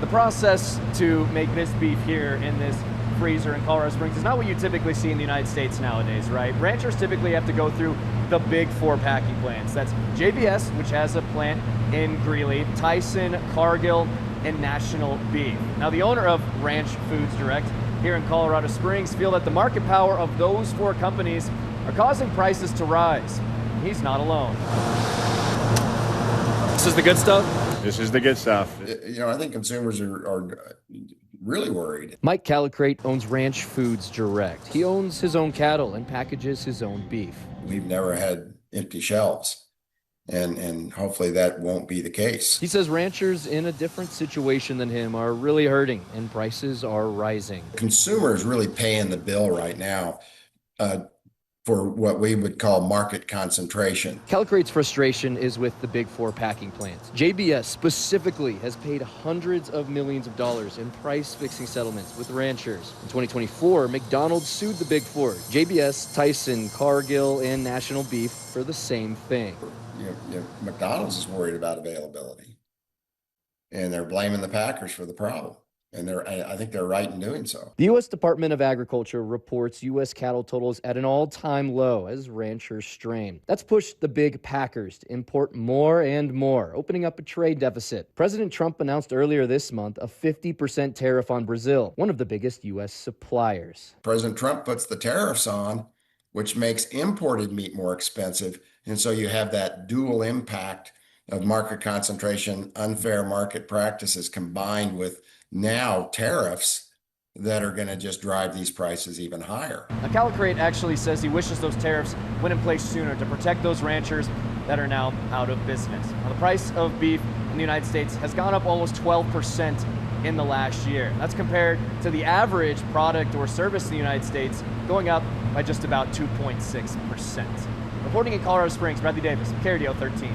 The process to make this beef here in this freezer in Colorado Springs is not what you typically see in the United States nowadays, right? Ranchers typically have to go through the big four packing plants. That's JBS, which has a plant in Greeley, Tyson, Cargill, and National Beef. Now, the owner of Ranch Foods Direct here in Colorado Springs feel that the market power of those four companies are causing prices to rise. He's not alone. This is the good stuff? This is the good stuff. I think consumers are really worried. Mike Calicrate owns Ranch Foods Direct. He owns his own cattle and packages his own beef. We've never had empty shelves, and hopefully that won't be the case. He says ranchers in a different situation than him are really hurting and prices are rising. Consumers really paying the bill right now for what we would call market concentration. Calicrate's frustration is with the big four packing plants. JBS specifically has paid hundreds of millions of dollars in price-fixing settlements with ranchers. In 2024, McDonald's sued the big four, JBS, Tyson, Cargill, and National Beef, for the same thing. McDonald's is worried about availability, and they're blaming the packers for the problem. And I think they're right in doing so. The U.S. Department of Agriculture reports U.S. cattle totals at an all-time low as ranchers strain. That's pushed the big packers to import more and more, opening up a trade deficit. President Trump announced earlier this month a 50% tariff on Brazil, one of the biggest U.S. suppliers. President Trump puts the tariffs on, which makes imported meat more expensive. And so you have that dual impact of market concentration, unfair market practices, combined with now tariffs that are going to just drive these prices even higher. Now, Calicrate actually says he wishes those tariffs went in place sooner to protect those ranchers that are now out of business. Now, the price of beef in the United States has gone up almost 12% in the last year. That's compared to the average product or service in the United States going up by just about 2.6%. Reporting in Colorado Springs, Bradley Davis, KRDO 13.